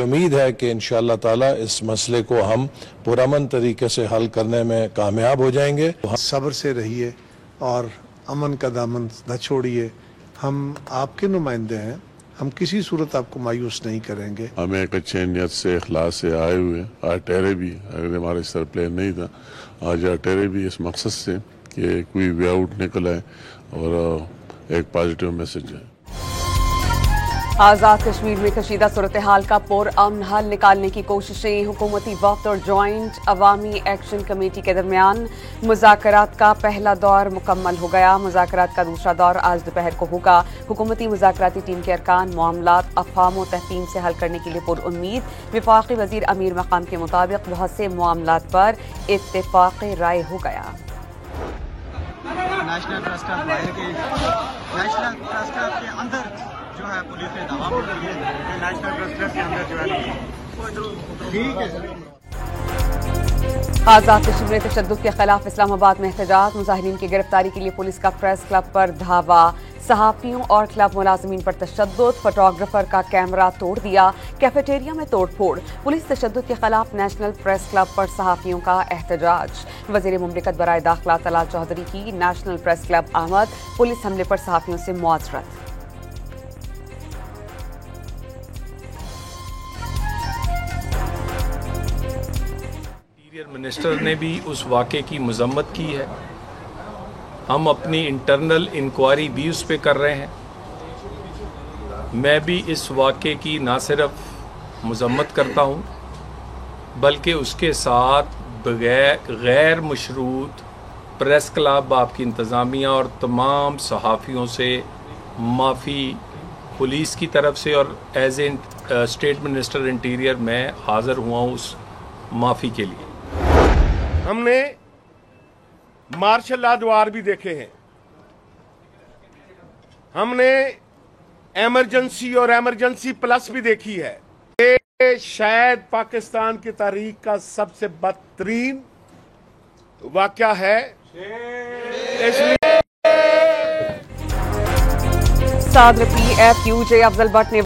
उम्मीद है कि इंशाअल्लाह ताला इस मसले को हम पुरअमन तरीके से हल करने में कामयाब हो जाएंगे। सब्र से रहिए और अमन का दामन न छोड़िए। हम आपके नुमाइंदे हैं, हम किसी सूरत आपको मायूस नहीं करेंगे। हमें एक अच्छे नियत से इखलास से आए हुए आज ठहरे भी, अगर हमारे सर प्लेन नहीं था आज ठहरे भी इस मकसद से कि कोई वे आउट निकल आए और एक पॉजिटिव मैसेज है। आज़ाद कश्मीर में कशीदा सूरत हाल का पुरअमन हल निकालने की कोशिशें। हुकूमती वफ्द और जॉइंट अवामी एक्शन कमेटी के दरमियान मुज़ाकरात का पहला दौर मुकम्मल हो गया। मुज़ाकरात का दूसरा दौर आज दोपहर को होगा। हुकूमती मुज़ाकराती टीम के अरकान मामलात अफ़हाम व तहकीम से हल करने के लिए पुरउम्मीद। वफाकी वज़ीर अमीर मकाम के मुताबिक बहुत से मामलात पर इत्तेफ़ाक़ राय हो गया। नेशनल प्रेस क्लब के अंदर जो है पुलिस ने दावा किया है, नेशनल प्रेस क्लब के अंदर जो है ठीक है। आज़ाद कश्मीर में तशद्दुद के खिलाफ इस्लामाबाद में एहतजाज। मुजाहिरीन की गिरफ्तारी के लिए पुलिस का प्रेस क्लब पर धावा। सहाफ़ियों और क्लब मुलाजिमीन पर तशद्दुद। फोटोग्राफर का कैमरा तोड़ दिया। कैफेटेरिया में तोड़फोड़। पुलिस तशद्दुद के खिलाफ नेशनल प्रेस क्लब पर सहाफ़ियों का एहतजाज। वज़ीर मुमलिकत बराए दाखिला तलाल चौधरी की नेशनल प्रेस क्लब आमद। पुलिस हमले पर सहाफ़ियों से मुआज़रत। मिनिस्टर ने भी उस वाक़े की मज़म्मत की है। हम अपनी इंटरनल इंक्वायरी भी उस पर कर रहे हैं। मैं भी इस वाक़े की ना सिर्फ मज़म्मत करता हूँ बल्कि उसके साथ गैर मशरूत प्रेस क्लब, आपकी इंतज़ामिया और तमाम सहाफ़ियों से माफ़ी पुलिस की तरफ से और as a state minister interior मैं हाज़िर हुआ हूँ उस माफ़ी के लिए। हमने मार्शल लॉ द्वार भी देखे हैं, हमने एमरजेंसी और एमरजेंसी प्लस भी देखी है। ये शायद पाकिस्तान की तारीख का सबसे बदतरीन वाक़या है। इसलिए सदर PFUJ अफजल भट्ट ने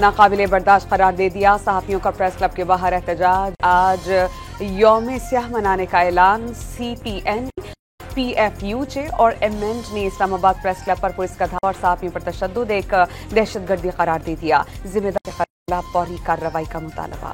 नाकाबिले बर्दाश्त करार दे दिया। सहाफ़ियों का प्रेस क्लब के बाहर एहतजाज। आज यौम स्याह मनाने का ऐलान। CPN, PFUJ और MN ने इस्लामाबाद प्रेस क्लब पर पुलिस का धावा और सहाफ़ियों पर तशद्दुद एक दहशतगर्दी करार दे दिया। जिम्मेदार के खिलाफ फौरी कार्रवाई का मुतालबा।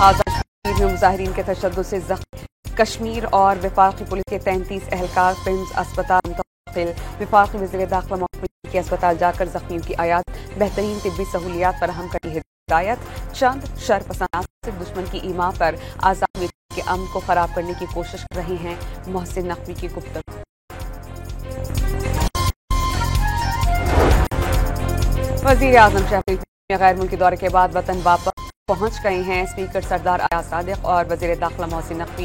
आज़ाद कश्मीर में मुजाहिरीन के तशद्दुद से ज़ख्मी। कश्मीर और वफाकी पुलिस के 33 एहलकार पिम्स अस्पताल मुंतकिल। वफाकी वज़ीर दाखिला मौके के अस्पताल जाकर ज़ख्मियों की आयात, बेहतरीन तिब्बी सहूलियात फराहम करने की हिदायत। चंद शरपसंद सिर्फ दुश्मन की ईमा पर आज़ाद के अमन को खराब करने की कोशिश कर रहे हैं। मोहसिन नकवी की गुफ्तगू। वज़ीर आज़म शहबाज शरीफ गैर मुल्की दौरे के बाद वतन वापस पहुंच गए हैं। स्पीकर सरदार अयाज सादिक और वज़ीर दाखिला मोहसिन नकवी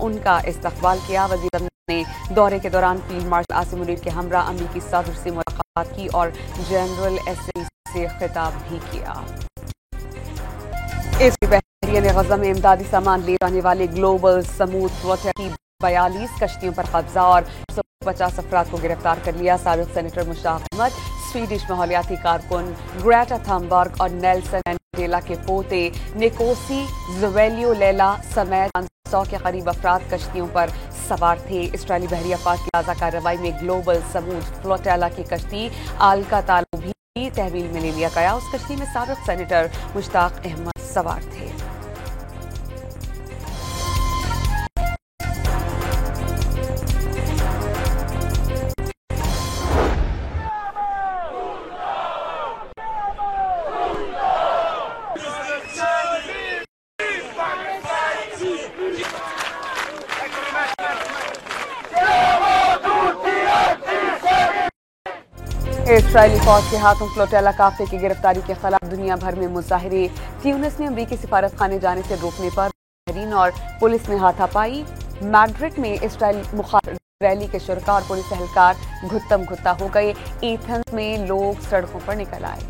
उनका इस्तकबाल किया। वज़ीर ने दौरे के दौरान फील्ड मार्शल आसिम मुनीर के हमरा अमरीकी सदर से मुलाकात की और जनरल एसए से खिताब भी किया। इस बहरिया गज़ा में इमदादी सामान ले जाने वाले ग्लोबल समूद फ्लोटर की 42 कश्तियों पर कब्जा और 150 अफराद को गिरफ्तार कर लिया। साबिक सेनेटर मुश्ताक अहमद, स्वीडिश माहौलियाती कारकुन ग्रेटा थम्बर्ग और नेल्सन मंडेला के पोते निकोसी ज़वेलियो लेला समेत 100 के करीब अफराद कश्तियों पर सवार थे। इसराइली बहरी अफवाज की ताज़ा कार्रवाई में ग्लोबल समूद फ्लोटेला की कश्ती आलका तालु भी तहवील में ले लिया गया। उस कश्ती में साबिक सेनेटर मुश्ताक अहमद सवार थे। इसराइली फौज के हाथों फ्लोटेला काफिले की गिरफ्तारी के खिलाफ दुनिया भर में मुजाहिरे। ट्यूनिस में अमरीकी सिफारत खाने जाने से रोकने पर मुजाहिरीन और पुलिस में हाथापाई। मैड्रिड में इसराइल मुखालिफ रैली के शुरका और पुलिस एहलकार घुत्तम घुत्ता हो गए। एथेंस में लोग सड़कों पर निकल आए।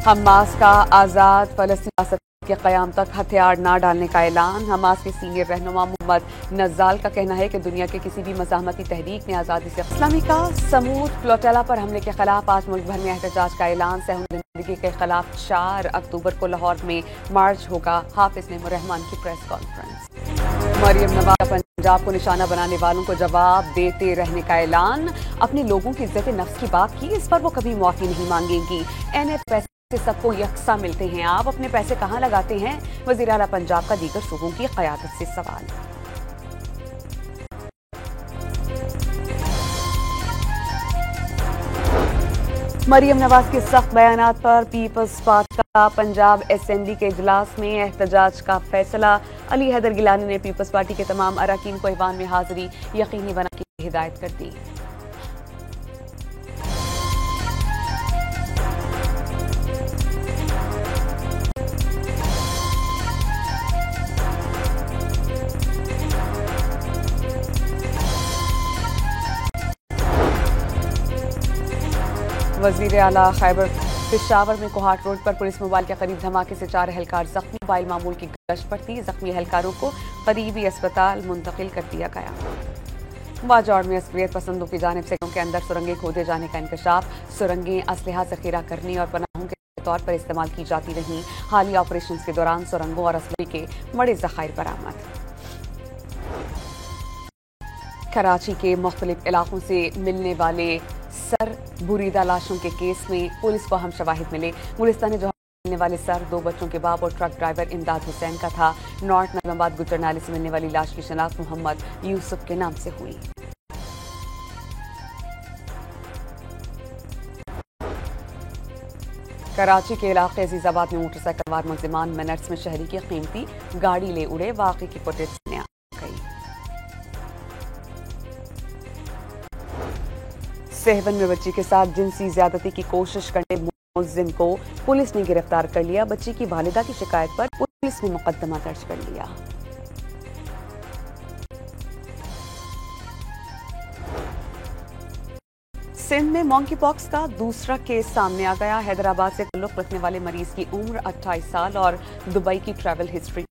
हमास का आजाद फलस्तीन के क़याम तक हथियार ना डालने का ऐलान। हमास के सीनियर रहनुमा मोहम्मद नज़ाल का कहना है कि दुनिया के किसी भी मज़ाहमती तहरीक ने आज़ादी से इस्लामी का समूद फ्लोटेला पर हमले के खिलाफ आज मुल्क भर में एहतजाज का ऐलान। सहून जिंदगी के खिलाफ 4 अक्टूबर को लाहौर में मार्च होगा। हाफिज नेमो रहमान की प्रेस कॉन्फ्रेंस। मरियम नवाज पंजाब को निशाना बनाने वालों को जवाब देते रहने का ऐलान। अपने लोगों की इज्जत नफ्स की बात की, इस पर वो कभी मुआफ़ी नहीं मांगेंगी। पैसे से सबको यकसा मिलते हैं, आप अपने पैसे कहां लगाते हैं? वज़ीर आला पंजाब का दीगर सूबों की क़यादत से सवाल। मरियम नवाज के सख्त बयानात पर पीपल्स पार्टी का पंजाब असेंबली के इजलास में एहतजाज का फैसला। अली हैदर गिलानी ने पीपल्स पार्टी के तमाम अरकान को ईवान में हाजिरी यकीनी बनाने की हिदायत कर दी। वज़ीर आला खैबर पेशावर में कोहाट रोड पर पुलिस मोबाइल के करीब धमाके से 4 एहलकार जख्मी। मोबाइल मामूल की गश्त पर थी। जख्मी एहलकारों को करीबी अस्पताल मुंतकिल कर दिया गया। बाजौड़ में अस्करियत पसंदों की जानिब से के अंदर सुरंगें खोदे जाने का इंकशाफ। सुरंगें असलहा जखीरा करने और पनाहों के तौर पर इस्तेमाल की जाती रहीं। हालिया ऑपरेशन के दौरान सुरंगों और असलहे के बड़े ज़खायर बरामद। कराची के मुख्तलिफ इलाकों से मिलने वाले सर बुरीदा लाशों के केस में पुलिस को अहम शवाहिद मिले। गुलिस्तान जो मिलने वाले सर 2 बच्चों के बाप और ट्रक ड्राइवर इमदाद हुसैन का था। नॉर्थ नजमाबाद गुज्जर नाले से मिलने वाली लाश की शनाख्त मोहम्मद यूसुफ के नाम से हुई। कराची के इलाके अजीजाबाद में मोटरसाइकिल सवार मुलजिमान मिनट्स में शहरी की कीमती गाड़ी ले उड़े। वाक़े की फुटेज सामने आ गई। सेहवन में बच्ची के साथ जिनसी ज्यादती की कोशिश करने मुलजिम को पुलिस ने गिरफ्तार कर लिया। बच्ची की वालिदा की शिकायत पर पुलिस ने मुकदमा दर्ज कर लिया। सिंध में मॉन्की पॉक्स का दूसरा केस सामने आ गया। हैदराबाद से ताल्लुक रखने वाले मरीज की उम्र 28 साल और दुबई की ट्रैवल हिस्ट्री।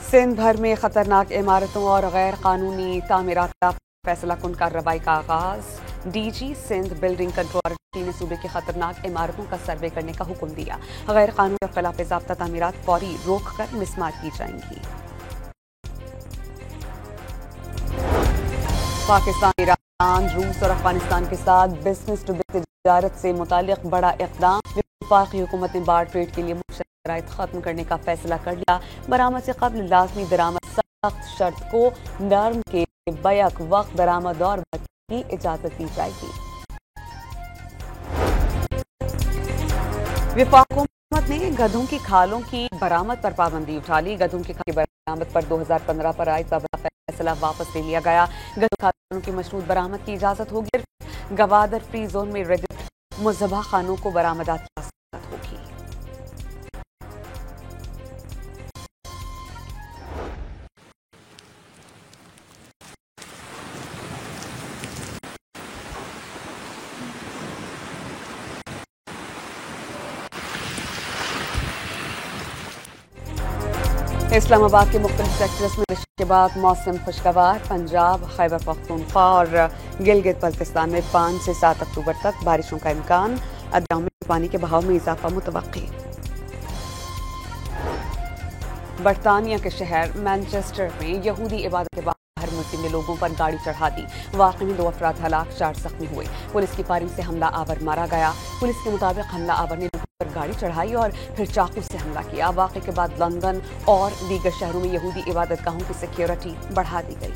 सिंध भर में खतरनाक इमारतों और गैर कानूनी तामीरात का फैसला कुन कार्रवाई का आगाज। DG Sindh building control authority ने सूबे की खतरनाक इमारतों का सर्वे करने का हुक्म दिया। गैर कानूनी और खिलाफ ज़ाब्ता तामीरात फौरी रोक कर मिसमार की जाएंगी। पाकिस्तान, ईरान, रूस और अफगानिस्तान के साथ बिजनेस टू बिजनेस तिजारत से मुतालिक बड़ा इक़दाम। वफाकी हुकूमत ने बार ट्रेड के लिए शराइत खत्म करने का फैसला कर लिया। बरामद से कबल लाजमी दरामद सख्त शर्त को नर्म के बैक वक्त दरामद और की इजाजत दी जाएगी। वफाकी हुकूमत ने गधों की खालों की बरामद पर पाबंदी उठा ली। गधों की खाल की बरामद पर 2015 पर आयद फैसला वापस ले लिया गया। गधों खालों की मशरूत बरामद की इजाजत होगी। गवादर फ्री जोन में रजिस्टर्ड मुज़ब्बा खानों को बरामदात की इजाजत होगी। इस्लामाबाद के मुख्तलिफ सेक्टर्स में बारिश के बाद मौसम खुशगवार। पंजाब, खैबर पख्तूनख्वा और गिलगित बल्तिस्तान में 5 से 7 अक्टूबर तक बारिशों का इम्कान। दरियाओं में पानी के बहाव में इजाफा मुतवक्की। बरतानिया के शहर मैनचेस्टर में यहूदी इबादत के बाहर मुस्लिम ने लोगों पर गाड़ी चढ़ा दी। वाक़े में 2 अफराद हलाक, 4 जख्मी हुए। पुलिस की फायरिंग से हमला आवर मारा गया। पुलिस के मुताबिक हमला आवर ने पर गाड़ी चढ़ाई और फिर चाकू से हमला किया। वाक़े के बाद लंदन और दीगर शहरों में यहूदी इबादतगाहों की सिक्योरिटी बढ़ा दी गई।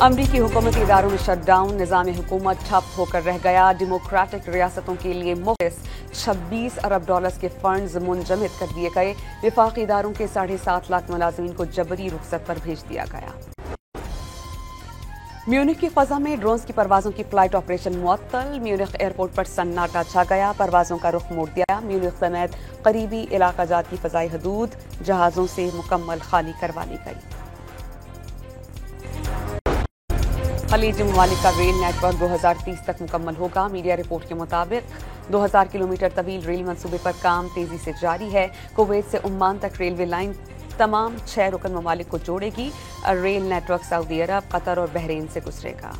अमरीकी हुकूमती इदारों में शटडाउन। निज़ाम हुकूमत ठप होकर रह गया। डेमोक्रेटिक रियासतों के लिए मुख्तलिफ 26 अरब डॉलर्स के फंड्स मुंजमद कर दिए गए। वफाकी इदारों के 7.5 लाख मुलाजिमीन को जबरी रुखसत पर भेज दिया गया। म्यूनिख की फजा में ड्रोन्स की परवाजों की फ्लाइट ऑपरेशन मुअत्तल। म्यूनिख एयरपोर्ट पर सन्नाटा छा गया, परवाजों का रुख मोड़ दिया। म्यूनिख समेत करीबी इलाका जात की फजाई हदूद जहाजों से मुकम्मल खाली करवा ली गई। खलीज ममालिक का रेल नेटवर्क 2030 तक मुकम्मल होगा। मीडिया रिपोर्ट के मुताबिक 2000 किलोमीटर तवील रेल मंसूबे पर काम तेजी से जारी है। कुवैत से उम्मान तक रेलवे लाइन तमाम 6 रुकन ममालिक को जोड़ेगी। रेल नेटवर्क सऊदी अरब, कतर और बहरीन से गुजरेगा।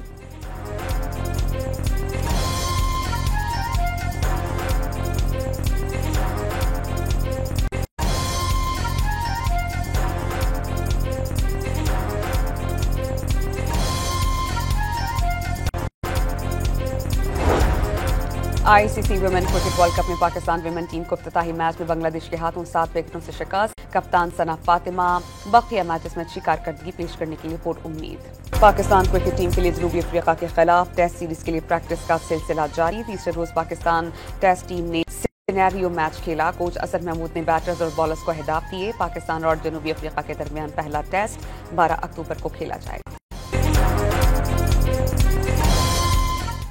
ICC women cricket world cup में पाकिस्तान विमेन टीम को इफ्तिताही मैच में बांग्लादेश के हाथों 7 विकेटों से शिकस्त। कप्तान सना फातिमा बकिया मैचेस में अच्छी कारकर्दगी पेश करने के लिए पुरुम्मीद। पाकिस्तान क्रिकेट टीम के लिए जनूबी अफ्रीका के खिलाफ टेस्ट सीरीज के लिए प्रैक्टिस का सिलसिला जारी। तीसरे रोज पाकिस्तान टेस्ट टीम ने सिनेरियो मैच खेला। कोच असद महमूद ने बैटर्स और बॉलर्स को अहदाफ दिए। पाकिस्तान और जनूबी अफ्रीका के दरमियान पहला टेस्ट 12 अक्टूबर को खेला जाएगा।